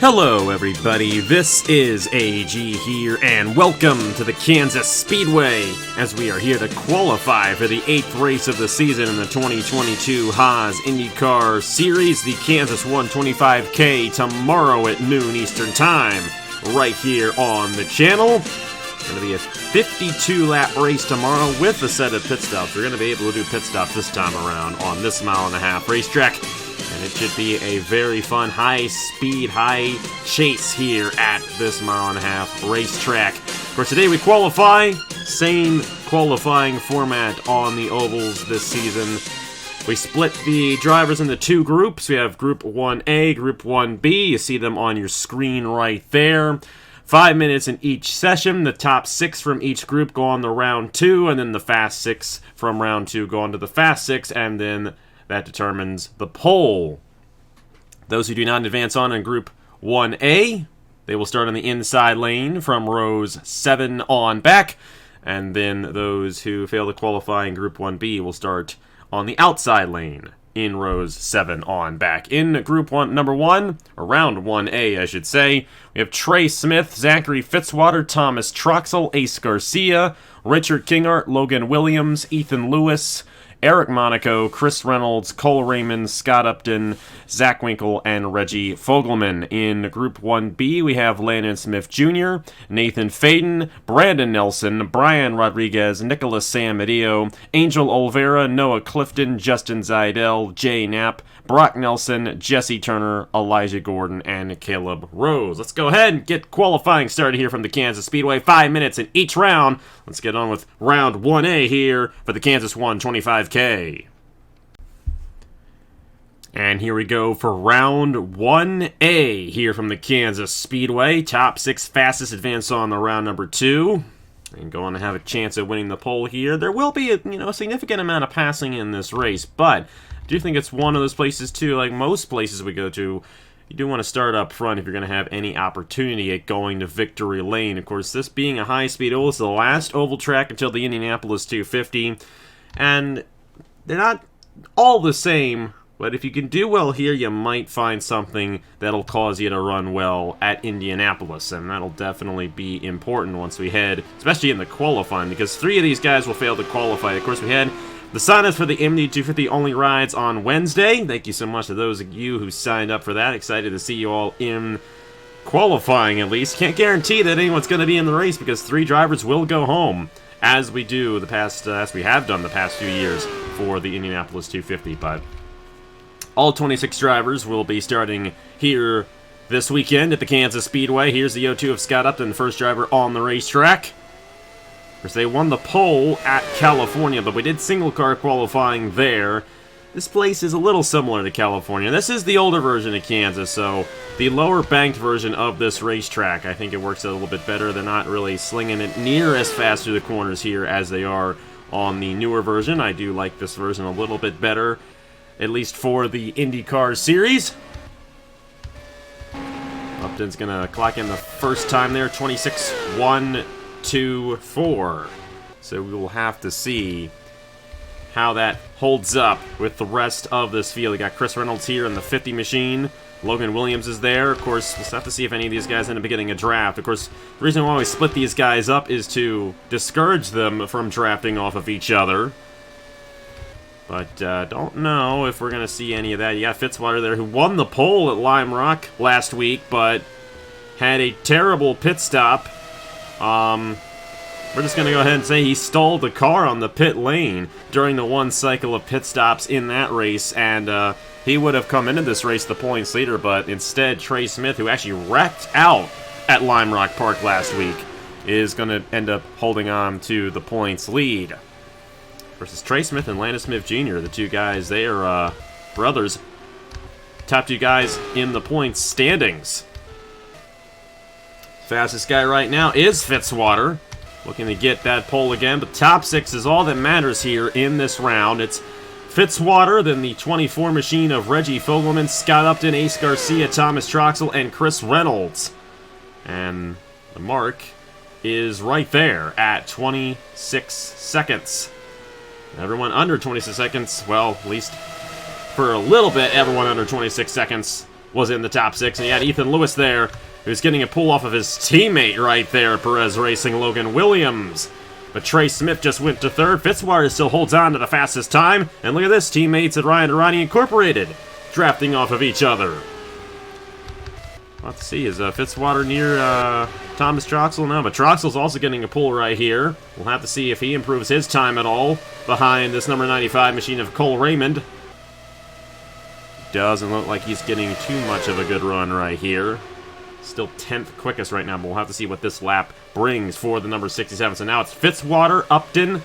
Hello everybody, this is AG here, and welcome to the Kansas Speedway, as we are here to qualify for the 8th race of the season in the 2022 Haas IndyCar Series, the Kansas 125K, tomorrow at noon Eastern Time, right here on the channel. It's going to be a 52-lap race tomorrow with a set of pit stops. We're going to be able to do pit stops this time around on this mile-and-a-half racetrack. And it should be a very fun, high-speed, high chase here at this mile-and-a-half racetrack. Of course, today we qualify. Same qualifying format on the ovals this season. We split the drivers into two groups. We have Group 1A, Group 1B. You see them on your screen right there. 5 minutes in each session. The top 6 from each group go on to round 2, and then the fast 6 from round 2 go on to the fast 6, and then that determines the pole. Those who do not advance on in Group 1A, they will start on the inside lane from rows 7 on back. And then those who fail to qualify in Group 1B will start on the outside lane in rows 7 on back. In Group 1, number 1, or round 1A, I should say, we have Trey Smith, Zachary Fitzwater, Thomas Troxel, Ace Garcia, Richard Kingart, Logan Williams, Ethan Lewis, Eric Monaco, Chris Reynolds, Cole Raymond, Scott Upton, Zach Winkle, and Reggie Fogelman. In Group 1B, we have Landon Smith Jr., Nathan Faden, Brandon Nelson, Brian Rodriguez, Nicholas Samadeo, Angel Olvera, Noah Clifton, Justin Zidell, Jay Knapp, Brock Nelson, Jesse Turner, Elijah Gordon, and Caleb Rose. Let's go ahead and get qualifying started here from the Kansas Speedway. 5 minutes in each round. Let's get on with round 1A here for the Kansas 125K. And here we go for round 1A here from the Kansas Speedway. Top 6 fastest advance on the round number 2. And going to have a chance at winning the pole here. There will be a significant amount of passing in this race, but I do think it's one of those places too, like most places we go to, you do want to start up front if you're going to have any opportunity at going to victory lane. Of course, this being a high-speed oval, it's the last oval track until the Indianapolis 250, and they're not all the same, but if you can do well here, you might find something that'll cause you to run well at Indianapolis, and that'll definitely be important once we head, especially in the qualifying, because 3 of these guys will fail to qualify. Of course, we had the sign-ups for the Indy 250 only rides on Wednesday. Thank you so much to those of you who signed up for that. Excited to see you all in qualifying, at least. Can't guarantee that anyone's going to be in the race because 3 drivers will go home, as we do as we have done the past few years for the Indianapolis 250. But all 26 drivers will be starting here this weekend at the Kansas Speedway. Here's the 0-2 of Scott Upton, the first driver on the racetrack. They won the pole at California, but we did single car qualifying there. This place is a little similar to California. This is the older version of Kansas, so the lower banked version of this racetrack. I think it works a little bit better. They're not really slinging it near as fast through the corners here as they are on the newer version. I do like this version a little bit better, at least for the IndyCar series. Upton's going to clock in the first time there, 26-1. 2-4. So we will have to see how that holds up with the rest of this field. We got Chris Reynolds here in the 50 machine. Logan Williams is there. Of course, we'll have to see if any of these guys end up getting a draft. Of course, the reason why we split these guys up is to discourage them from drafting off of each other. But don't know if we're going to see any of that. You got Fitzwater there, who won the pole at Lime Rock last week, but had a terrible pit stop. We're just going to go ahead and say he stalled the car on the pit lane during the one cycle of pit stops in that race, and he would have come into this race the points leader, but instead Trey Smith, who actually wrecked out at Lime Rock Park last week, is going to end up holding on to the points lead. Versus Trey Smith and Landon Smith Jr., the two guys, they are brothers. Top 2 guys in the points standings. Fastest guy right now is Fitzwater, looking to get that pole again, but top 6 is all that matters here in this round. It's Fitzwater, then the 24 machine of Reggie Fogelman, Scott Upton, Ace Garcia, Thomas Troxel, and Chris Reynolds. And the mark is right there at 26 seconds. Everyone under 26 seconds, well, at least for a little bit, everyone under 26 seconds was in the top 6, and you had Ethan Lewis there, who's getting a pull off of his teammate right there, Perez Racing Logan Williams. But Trey Smith just went to 3rd. Fitzwater still holds on to the fastest time. And look at this, teammates at Ryan Durrani Incorporated drafting off of each other. Let's see, is Fitzwater near Thomas Troxel? No, but Troxel's also getting a pull right here. We'll have to see if he improves his time at all behind this number 95 machine of Cole Raymond. Doesn't look like he's getting too much of a good run right here. Still 10th quickest right now, but we'll have to see what this lap brings for the number 67. So now it's Fitzwater, Upton,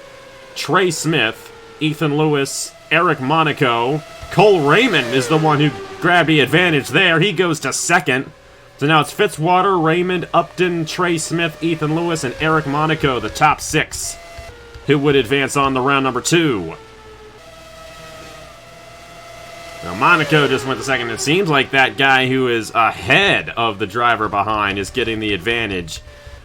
Trey Smith, Ethan Lewis, Eric Monaco. Cole Raymond is the one who grabbed the advantage there. He goes to 2nd. So now it's Fitzwater, Raymond, Upton, Trey Smith, Ethan Lewis, and Eric Monaco, the top 6, who would advance on to round number 2. Now, Monaco just went to 2nd. It seems like that guy who is ahead of the driver behind is getting the advantage.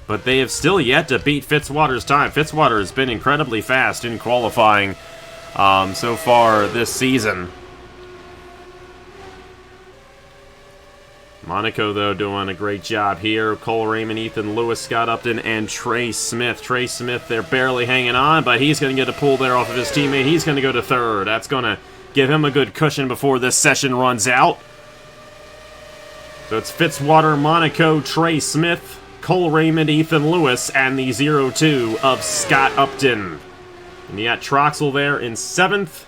But they have still yet to beat Fitzwater's time. Fitzwater has been incredibly fast in qualifying so far this season. Monaco, though, doing a great job here. Cole Raymond, Ethan Lewis, Scott Upton, and Trey Smith. Trey Smith, they're barely hanging on, but he's going to get a pull there off of his teammate. He's going to go to 3rd. That's going to give him a good cushion before this session runs out. So it's Fitzwater, Monaco, Trey Smith, Cole Raymond, Ethan Lewis, and the 0-2 of Scott Upton. And you got Troxel there in 7th.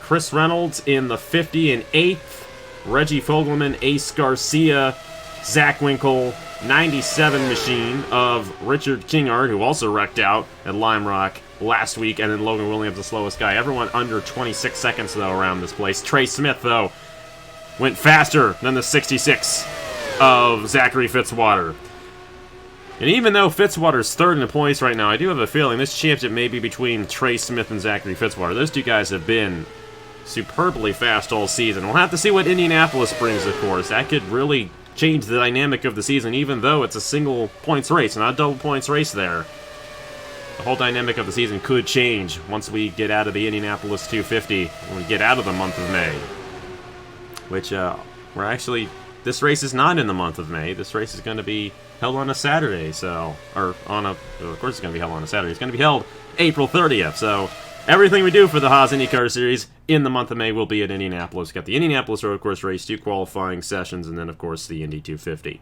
Chris Reynolds in the 50 and 8th. Reggie Fogelman, Ace Garcia, Zach Winkle, 97 machine of Richard Kingard, who also wrecked out at Lime Rock last week, and then Logan Williams, the slowest guy. Everyone under 26 seconds, though, around this place. Trey Smith, though, went faster than the 66 of Zachary Fitzwater. And even though Fitzwater's 3rd in the points right now, I do have a feeling this championship may be between Trey Smith and Zachary Fitzwater. Those two guys have been superbly fast all season. We'll have to see what Indianapolis brings, of course. That could really change the dynamic of the season, even though it's a single points race, not a double points race there. The whole dynamic of the season could change once we get out of the Indianapolis 250, when we get out of the month of May. Which, we're actually, this race is not in the month of May. This race is going to be held on a Saturday, so, of course it's going to be held on a Saturday. It's going to be held April 30th, so everything we do for the Haas IndyCar Series in the month of May will be at Indianapolis. We've got the Indianapolis Road Course race, 2 qualifying sessions, and then, of course, the Indy 250.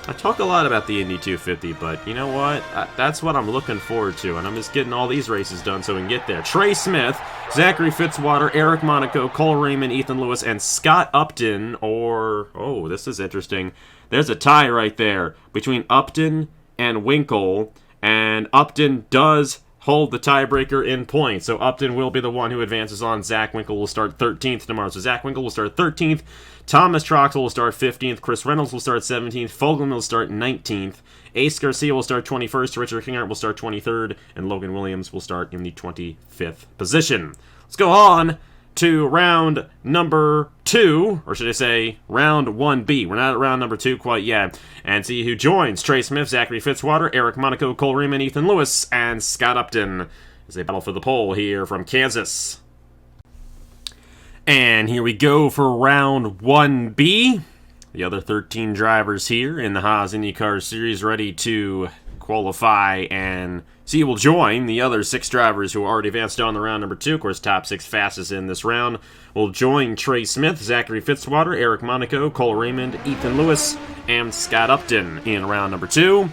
I talk a lot about the Indy 250, but you know what? That's what I'm looking forward to, and I'm just getting all these races done so we can get there. Trey Smith, Zachary Fitzwater, Eric Monaco, Cole Raymond, Ethan Lewis, and Scott Upton, oh, this is interesting. There's a tie right there between Upton and Winkle, and Upton does hold the tiebreaker in points. So Upton will be the one who advances on. Zach Winkle will start 13th tomorrow. So Zach Winkle will start 13th. Thomas Troxel will start 15th. Chris Reynolds will start 17th. Fogelman will start 19th. Ace Garcia will start 21st. Richard Kingart will start 23rd. And Logan Williams will start in the 25th position. Let's go on to round number 2, or should I say round 1B. We're not at round number 2 quite yet. And see who joins. Trey Smith, Zachary Fitzwater, Eric Monaco, Cole Raymond, Ethan Lewis, and Scott Upton as they battle for the pole here from Kansas. And here we go for round 1B. The other 13 drivers here in the Haas IndyCar Series ready to qualify and see who will join the other 6 drivers who already advanced on the round number 2. Of course, top 6 fastest in this round will join Trey Smith, Zachary Fitzwater, Eric Monaco, Cole Raymond, Ethan Lewis, and Scott Upton in round number 2.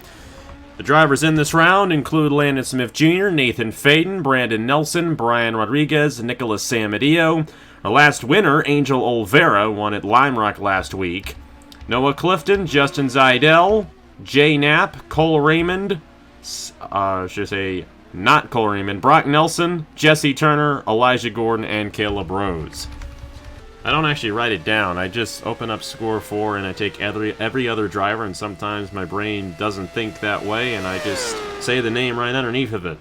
The drivers in this round include Landon Smith Jr., Nathan Faden, Brandon Nelson, Brian Rodriguez, Nicholas Samadillo. Our last winner, Angel Olvera, won at Lime Rock last week. Noah Clifton, Justin Zeidel, Jay Knapp, Cole Raymond, not Cole Raymond, Brock Nelson, Jesse Turner, Elijah Gordon, and Caleb Rose. I don't actually write it down. I just open up Score 4 and I take every other driver, and sometimes my brain doesn't think that way, and I just say the name right underneath of it.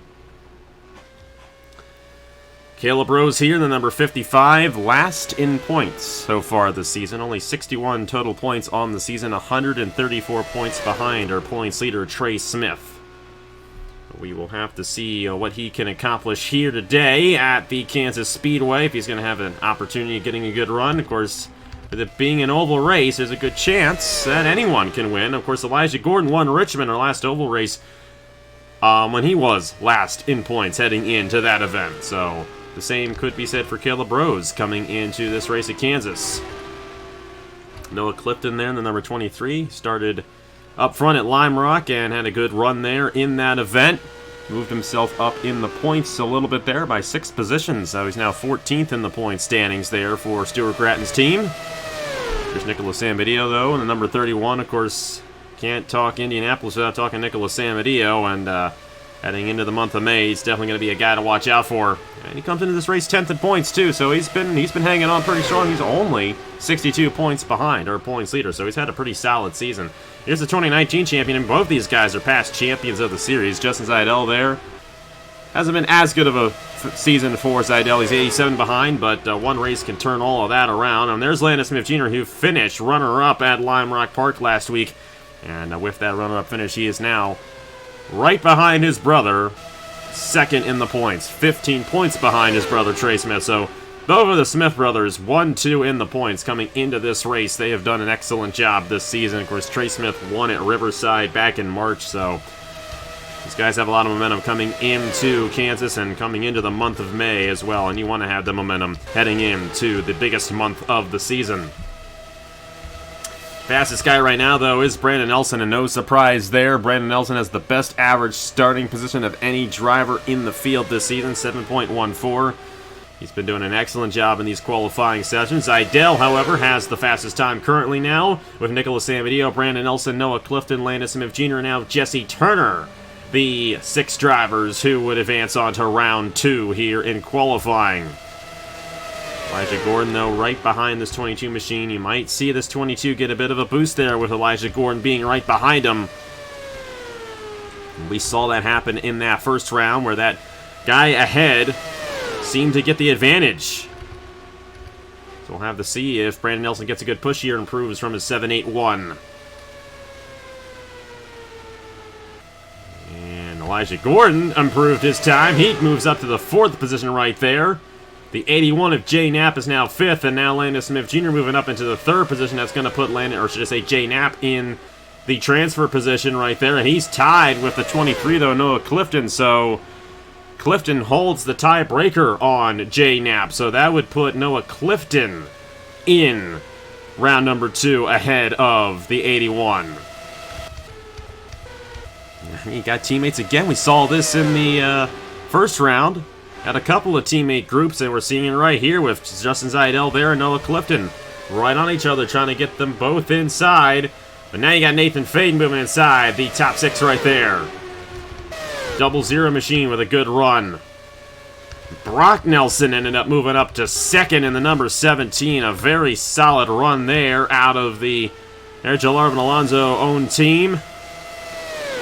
Caleb Rose here, the number 55, last in points so far this season. Only 61 total points on the season, 134 points behind our points leader, Trey Smith. We will have to see what he can accomplish here today at the Kansas Speedway, if he's going to have an opportunity of getting a good run. Of course, with it being an oval race, there's a good chance that anyone can win. Of course, Elijah Gordon won Richmond, our last oval race, when he was last in points heading into that event. So the same could be said for Caleb Rose coming into this race at Kansas. Noah Clifton there in the number 23 started up front at Lime Rock and had a good run there in that event. Moved himself up in the points a little bit there by 6 positions. So he's now 14th in the point standings there for Stuart Gratton's team. There's Nicholas Samedillo, though, in the number 31. Of course, can't talk Indianapolis without talking Nicholas Samedillo. And heading into the month of May, he's definitely going to be a guy to watch out for. And he comes into this race 10th in points, too. So he's been hanging on pretty strong. He's only 62 points behind our points leader. So he's had a pretty solid season. Here's the 2019 champion, and both these guys are past champions of the series. Justin Zaidel there hasn't been as good of a season for Zaidel. He's 87 behind, but one race can turn all of that around. And there's Landon Smith Jr., who finished runner-up at Lime Rock Park last week. And with that runner-up finish, he is now right behind his brother, second in the points. 15 points behind his brother, Trey Smith. So both of the Smith brothers, 1-2 in the points coming into this race. They have done an excellent job this season. Of course, Trey Smith won at Riverside back in March, so these guys have a lot of momentum coming into Kansas and coming into the month of May as well, and you want to have the momentum heading into the biggest month of the season. Fastest guy right now, though, is Brandon Nelson, and no surprise there. Brandon Nelson has the best average starting position of any driver in the field this season, 7.14. He's been doing an excellent job in these qualifying sessions. Zaidel, however, has the fastest time currently now, with Nicholas Samedillo, Brandon Nelson, Noah Clifton, Landon Smith Jr., and now Jesse Turner, the 6 drivers who would advance on to round 2 here in qualifying. Elijah Gordon, though, right behind this 22 machine. You might see this 22 get a bit of a boost there with Elijah Gordon being right behind him. We saw that happen in that first round where that guy ahead seemed to get the advantage. So we'll have to see if Brandon Nelson gets a good push here and improves from his 7.81. And Elijah Gordon improved his time. He moves up to the 4th position right there. The 81 of Jay Knapp is now 5th, and now Landon Smith Jr. moving up into the 3rd position. That's going to put Landon, or should I say Jay Knapp, in the transfer position right there. And he's tied with the 23, though, Noah Clifton, so Clifton holds the tiebreaker on Jay Knapp, so that would put Noah Clifton in round number 2 ahead of the 81. He got teammates again. We saw this in the first round. Got a couple of teammate groups, and we're seeing it right here with Justin Zaidel there and Noah Clifton right on each other, trying to get them both inside. But now you got Nathan Faden moving inside, the top 6 right there. 00 machine with a good run. Brock Nelson ended up moving up to 2nd in the number 17. A very solid run there out of the Jarlarvin Alonso-owned team.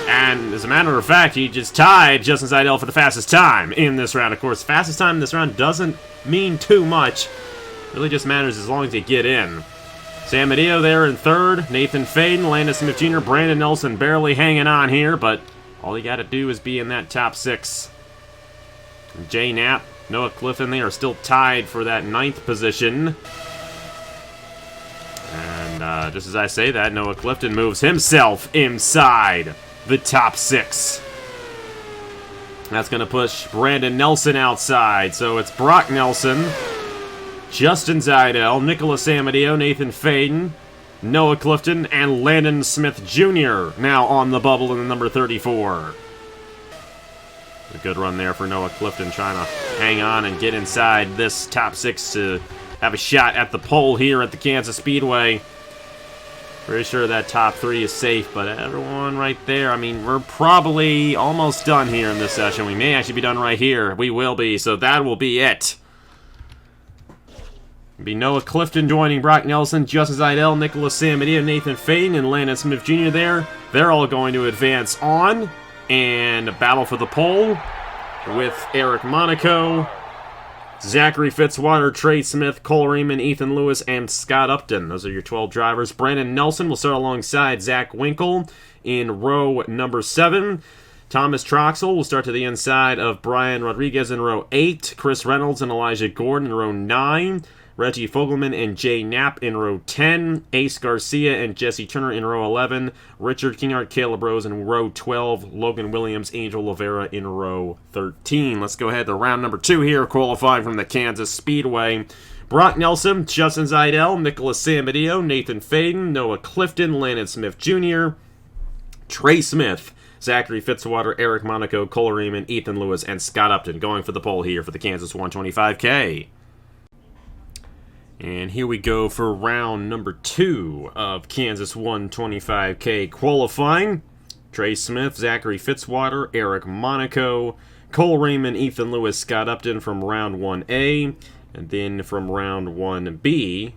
And as a matter of fact, he just tied Justin Zaidel for the fastest time in this round. Of course, fastest time in this round doesn't mean too much. It really just matters as long as you get in. Samedillo there in 3rd. Nathan Faden, Landon Smith Jr., Brandon Nelson barely hanging on here, but all you got to do is be in that top 6. Jay Knapp, Noah Clifton, they are still tied for that 9th position. And just as I say that, Noah Clifton moves himself inside the top 6. That's going to push Brandon Nelson outside. So it's Brock Nelson, Justin Zaidel, Nicholas Samedillo, Nathan Faden, Noah Clifton, and Landon Smith Jr. now on the bubble in the number 34. A good run there for Noah Clifton, trying to hang on and get inside this top 6 to have a shot at the pole here at the Kansas Speedway. Pretty sure that top 3 is safe, but everyone right there, I mean, we're probably almost done here in this session. We may actually be done right here. We will be, so that will be it. It'll be Noah Clifton joining Brock Nelson, Justin Zaidel, Nicholas Samedillo, Nathan Faden, and Landon Smith Jr. there. They're all going to advance on and battle for the pole with Eric Monaco, Zachary Fitzwater, Trey Smith, Cole Raymond, Ethan Lewis, and Scott Upton. Those are your 12 drivers. Brandon Nelson will start alongside Zach Winkle in row number 7. Thomas Troxel will start to the inside of Brian Rodriguez in row 8. Chris Reynolds and Elijah Gordon in row 9. Reggie Fogelman and Jay Knapp in row 10. Ace Garcia and Jesse Turner in row 11. Richard Kingart, Caleb Rose in row 12. Logan Williams, Angel Oliveira in row 13. Let's go ahead to round number 2 here, qualifying from the Kansas Speedway. Brock Nelson, Justin Zeidel, Nicholas Samedeo, Nathan Faden, Noah Clifton, Landon Smith Jr., Trey Smith, Zachary Fitzwater, Eric Monaco, Cole Raymond, Ethan Lewis, and Scott Upton going for the pole here for the Kansas 125K. And here we go for round number 2 of Kansas 125K qualifying. Trey Smith, Zachary Fitzwater, Eric Monaco, Cole Raymond, Ethan Lewis, Scott Upton from round 1A. And then from round 1B,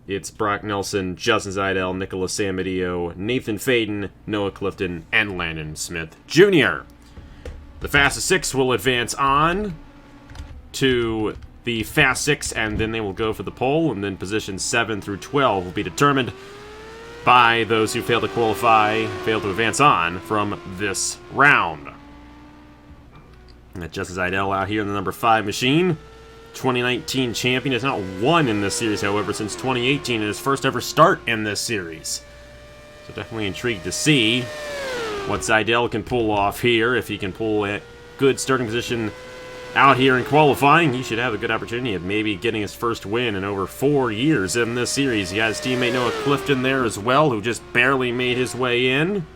it's Brock Nelson, Justin Zeidel, Nicholas Samedeo, Nathan Faden, Noah Clifton, and Landon Smith Jr. The fastest 6 will advance on to the Fast 6, and then they will go for the pole, and then positions 7 through 12 will be determined by those who fail to qualify, fail to advance on from this round. Justin Zeidel out here in the number 5 machine. 2019 champion, has not won in this series, however, since 2018 in his first ever start in this series. So definitely intrigued to see what Zeidel can pull off here. If he can pull a good starting position out here in qualifying, he should have a good opportunity of maybe getting his first win in over 4 years in this series. He got his teammate Noah Clifton there as well, who just barely made his way in.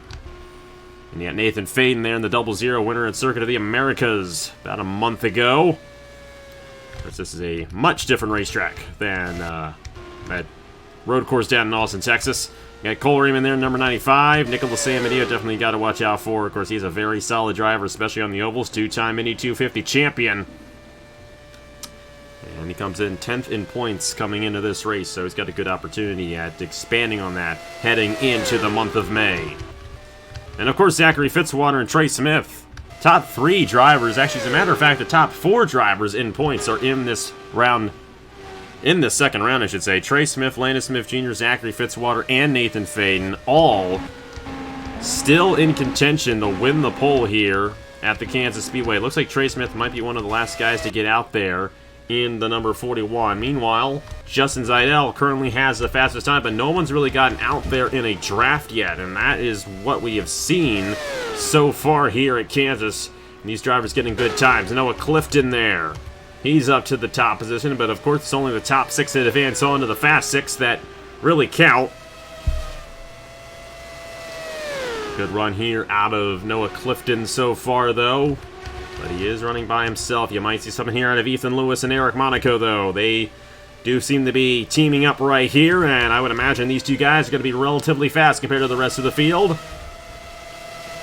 And you got Nathan Faden there in the 00 winner at Circuit of the Americas about a month ago. This is a much different racetrack than that road course down in Austin, Texas. You got Cole Raymond there, number 95. Nicholas Samedeo definitely got to watch out for. Of course, he's a very solid driver, especially on the ovals. 2-time Indy 250 champion. And he comes in 10th in points coming into this race, so he's got a good opportunity at expanding on that heading into the month of May. And, of course, Zachary Fitzwater and Trey Smith. Top 3 drivers, actually, as a matter of fact, the top 4 drivers in points are in this round, in this second round, I should say. Trey Smith, Landon Smith Jr., Zachary Fitzwater, and Nathan Faden, all still in contention to win the pole here at the Kansas Speedway. It looks like Trey Smith might be one of the last guys to get out there in the number 41. Meanwhile, Justin Zeidel currently has the fastest time, but no one's really gotten out there in a draft yet, and that is what we have seen so far here at Kansas. And these drivers getting good times. Noah Clifton there. He's up to the top position, but of course it's only the top 6 that advance on to the Fast 6 that really count. Good run here out of Noah Clifton so far, though. But he is running by himself. You might see something here out of Ethan Lewis and Eric Monaco, though. They do seem to be teaming up right here, and I would imagine these 2 guys are going to be relatively fast compared to the rest of the field.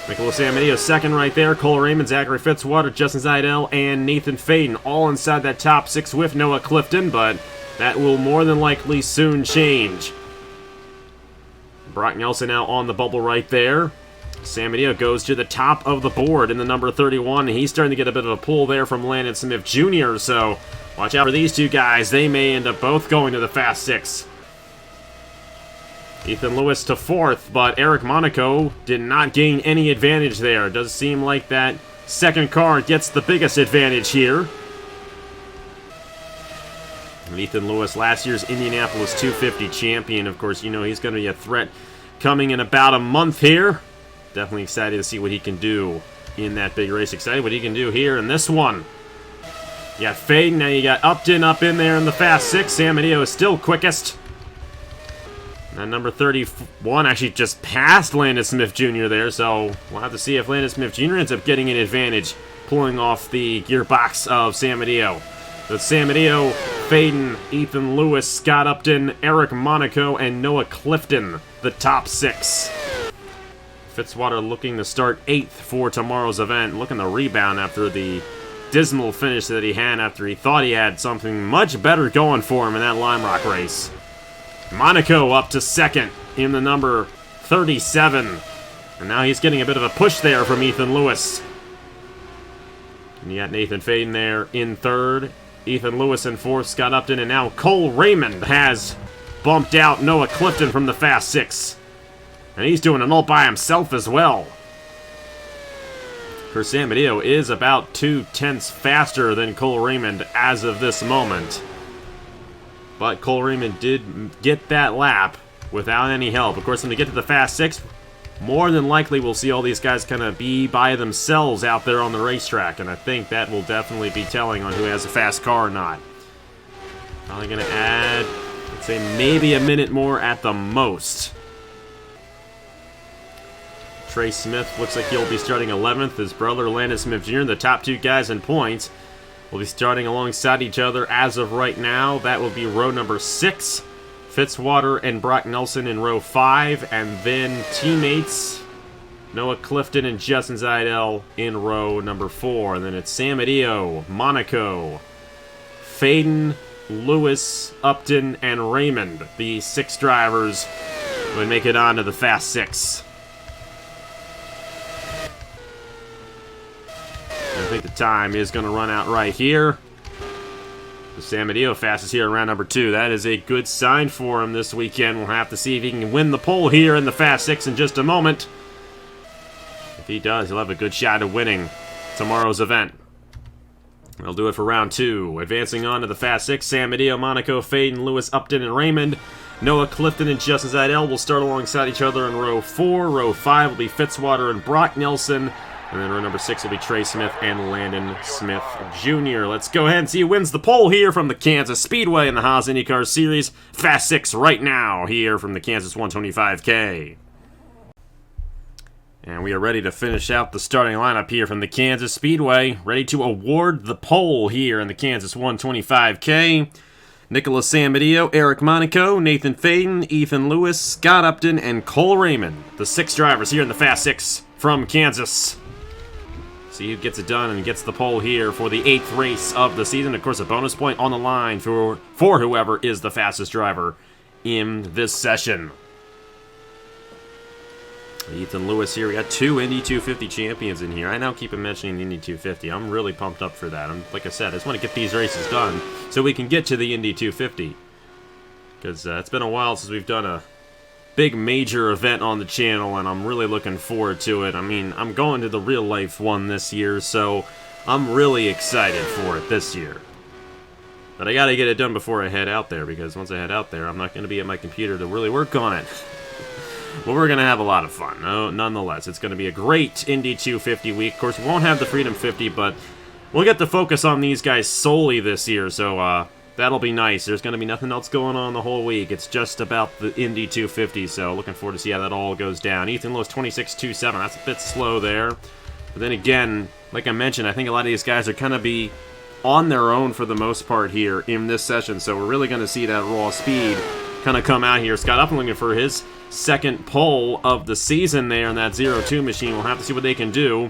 Nicholas Samedeo second right there. Cole Raymond, Zachary Fitzwater, Justin Zeidel, and Nathan Faden all inside that top 6 with Noah Clifton, but that will more than likely soon change. Brock Nelson now on the bubble right there. Samedeo goes to the top of the board in the number 31, and he's starting to get a bit of a pull there from Landon Smith Jr., so watch out for these 2 guys. They may end up both going to the Fast 6. Ethan Lewis to 4th, but Eric Monaco did not gain any advantage there. Does seem like that second car gets the biggest advantage here. And Ethan Lewis, last year's Indianapolis 250 champion. Of course, you know he's going to be a threat coming in about a month here. Definitely excited to see what he can do in that big race. Excited what he can do here in this one. You got Faden, now you got Upton up in there in the Fast 6. Samedeo is still quickest. And number 31 actually just passed Landon Smith Jr. there, so we'll have to see if Landon Smith Jr. ends up getting an advantage, pulling off the gearbox of Samedeo. So it's Samedeo, Faden, Ethan Lewis, Scott Upton, Eric Monaco, and Noah Clifton, the top 6. Fitzwater looking to start 8th for tomorrow's event, looking to rebound after the dismal finish that he had after he thought he had something much better going for him in that Lime Rock race. Monaco up to 2nd in the number 37. And now he's getting a bit of a push there from Ethan Lewis. And you got Nathan Faden there in 3rd. Ethan Lewis in 4th, Scott Upton, and now Cole Raymond has bumped out Noah Clifton from the Fast 6. And he's doing it all by himself as well. course, San Mateo is about 2/10 faster than Cole Raymond as of this moment. But Cole Raymond did get that lap without any help. Of course, when they get to the Fast 6, more than likely we'll see all these guys kind of be by themselves out there on the racetrack, and I think that will definitely be telling on who has a fast car or not. Probably going to add, let's say, maybe a minute more at the most. Trey Smith looks like he'll be starting 11th. His brother Landon Smith Jr., the top two guys in points, will be starting alongside each other as of right now. That will be row number 6. Fitzwater and Brock Nelson in row 5, and then teammates Noah Clifton and Justin Zaidel in row number 4. And then it's San Mateo, Monaco, Faden, Lewis, Upton, and Raymond. The 6 drivers would make it on to the Fast 6. I think the time is going to run out right here. The San Mateo fastest here in round number 2. That is a good sign for him this weekend. We'll have to see if he can win the pole here in the Fast 6 in just a moment. If he does, he'll have a good shot at winning tomorrow's event. That'll do it for round 2. Advancing on to the Fast 6, San Mateo, Monaco, Faden, Lewis, Upton, and Raymond. Noah Clifton and Justin Zaidel will start alongside each other in row 4. Row 5 will be Fitzwater and Brock Nelson. And then row number 6 will be Trey Smith and Landon Smith Jr. Let's go ahead and see who wins the pole here from the Kansas Speedway in the Haas IndyCar Series. Fast 6 right now here from the Kansas 125K. And we are ready to finish out the starting lineup here from the Kansas Speedway. Ready to award the pole here in the Kansas 125K. Nicholas San Mateo, Eric Monaco, Nathan Faden, Ethan Lewis, Scott Upton, and Cole Raymond. The 6 drivers here in the Fast 6 from Kansas. See who gets it done and gets the pole here for the 8th race of the season. Of course, a bonus point on the line for whoever is the fastest driver in this session. Ethan Lewis here. We got 2 Indy 250 champions in here. I now keep mentioning the Indy 250. I'm really pumped up for that. Like I said, I just want to get these races done so we can get to the Indy 250. Because it's been a while since we've done a big major event on the channel, and I'm really looking forward to it. I mean, I'm going to the real life one this year, so I'm really excited for it this year. But I gotta get it done before I head out there, because once I head out there, I'm not gonna be at my computer to really work on it. But we're gonna have a lot of fun, nonetheless. It's gonna be a great Indy 250 week. Of course, we won't have the Freedom 50, but we'll get to focus on these guys solely this year, so that'll be nice. There's going to be nothing else going on the whole week. It's just about the Indy 250, so looking forward to see how that all goes down. Ethan Lewis, 26.27. That's a bit slow there. But then again, like I mentioned, I think a lot of these guys are kind of be on their own for the most part here in this session, so we're really going to see that raw speed kind of come out here. Scott Upton looking for his 2nd pole of the season there in that 0-2 machine. We'll have to see what they can do.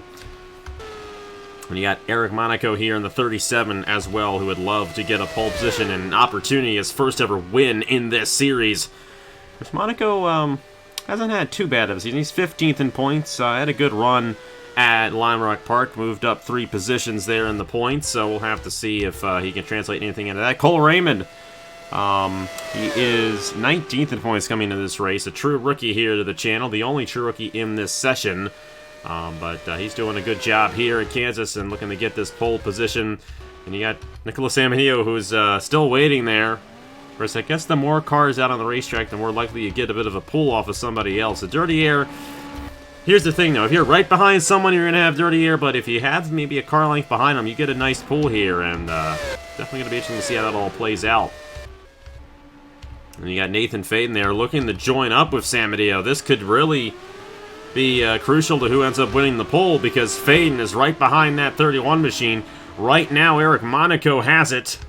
And you got Eric Monaco here in the 37 as well, who would love to get a pole position and an opportunity, his first ever win in this series. Which Monaco hasn't had too bad of a season. He's 15th in points. Had a good run at Lime Rock Park. Moved up 3 positions there in the points, so we'll have to see if he can translate anything into that. Cole Raymond, he is 19th in points coming into this race. A true rookie here to the channel, the only true rookie in this session. But he's doing a good job here at Kansas and looking to get this pole position. And you got Nicholas San Mateo, who's still waiting there. Of course, I guess the more cars out on the racetrack, the more likely you get a bit of a pull off of somebody else. The dirty air, here's the thing though, if you're right behind someone, you're going to have dirty air, but if you have maybe a car length behind them, you get a nice pull here, and definitely going to be interesting to see how that all plays out. And you got Nathan Faden there looking to join up with San Mateo. This could really be crucial to who ends up winning the pole, because Faden is right behind that 31 machine. Right now, Eric Monaco has it.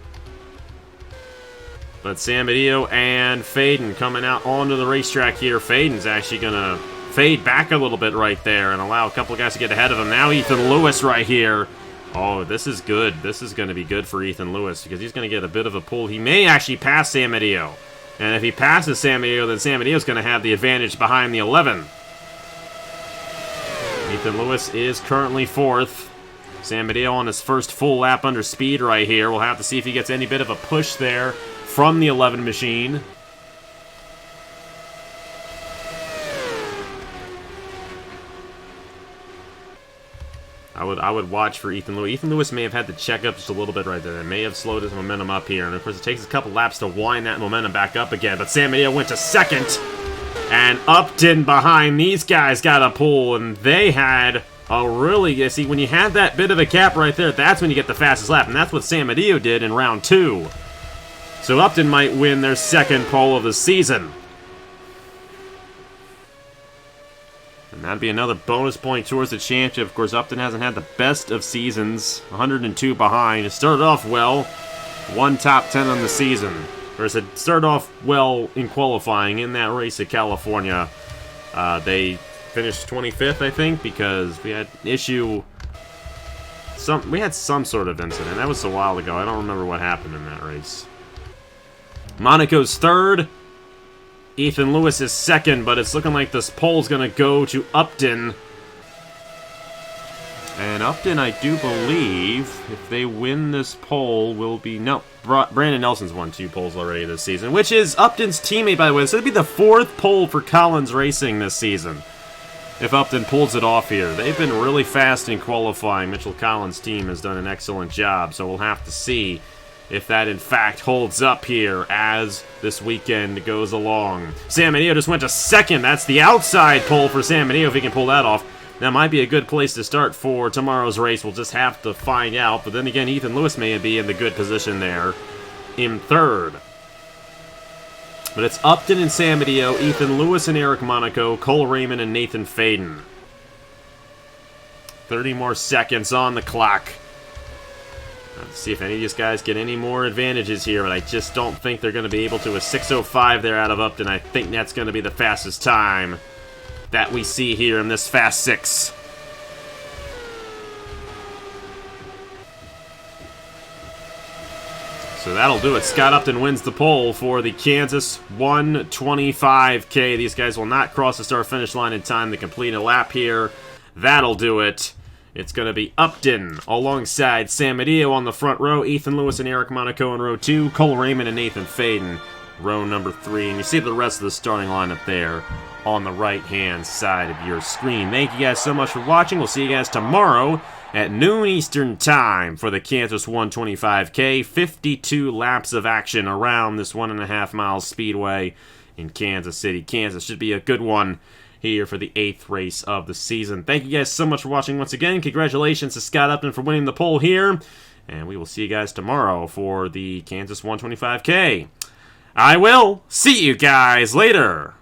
But San Mateo and Faden coming out onto the racetrack here. Faden's actually going to fade back a little bit right there and allow a couple of guys to get ahead of him. Now Ethan Lewis right here. Oh, this is good. This is going to be good for Ethan Lewis, because he's going to get a bit of a pull. He may actually pass San Mateo. And if he passes San Mateo, then San Mateo's going to have the advantage behind the 11. Ethan Lewis is currently 4th. San Mateo on his first full lap under speed right here. We'll have to see if he gets any bit of a push there from the 11 machine. I would watch for Ethan Lewis. Ethan Lewis may have had to check up just a little bit right there. That may have slowed his momentum up here. And, of course, it takes a couple laps to wind that momentum back up again. But San Mateo went to second. And Upton behind these guys got a pull. And they had a really... You see, when you have that bit of a gap right there, that's when you get the fastest lap. And that's what San Mateo did in round 2. So Upton might win their second pole of the season. And that'd be another bonus point towards the championship. Of course, Upton hasn't had the best of seasons. 102 behind. It started off well. One top 10 on the season. Of course, it started off well in qualifying in that race at California. They finished 25th, I think, because we had an issue. We had some sort of incident. That was a while ago. I don't remember what happened in that race. Monaco's third. Ethan Lewis is second, but it's looking like this pole's going to go to Upton. And Upton, I do believe, if they win this pole, will be... No, Brandon Nelson's won 2 poles already this season, which is Upton's teammate, by the way. So it'd be the 4th pole for Collins Racing this season, if Upton pulls it off here. They've been really fast in qualifying. Mitchell Collins' team has done an excellent job, so we'll have to see if that, in fact, holds up here as this weekend goes along. San Mateo just went to second. That's the outside pole for San Mateo, if he can pull that off. That might be a good place to start for tomorrow's race. We'll just have to find out. But then again, Ethan Lewis may be in the good position there in third. But it's Upton and San Mateo, Ethan Lewis and Eric Monaco, Cole Raymond and Nathan Faden. 30 more seconds on the clock. Let's see if any of these guys get any more advantages here, but I just don't think they're going to be able to. A 6:05 there out of Upton. I think that's going to be the fastest time that we see here in this Fast 6. So that'll do it. Scott Upton wins the pole for the Kansas 125K. These guys will not cross the start-finish line in time to complete a lap here. That'll do it. It's going to be Upton alongside San Mateo on the front row, Ethan Lewis and Eric Monaco in row 2, Cole Raymond and Nathan Faden, row number 3. And you see the rest of the starting lineup there on the right-hand side of your screen. Thank you guys so much for watching. We'll see you guys tomorrow at noon Eastern Time for the Kansas 125K. 52 laps of action around this 1.5 mile speedway in Kansas City, Kansas. Should be a good one here for the 8th race of the season. Thank you guys so much for watching once again. Congratulations to Scott Upton for winning the pole here. And we will see you guys tomorrow for the Kansas 125K. I will see you guys later.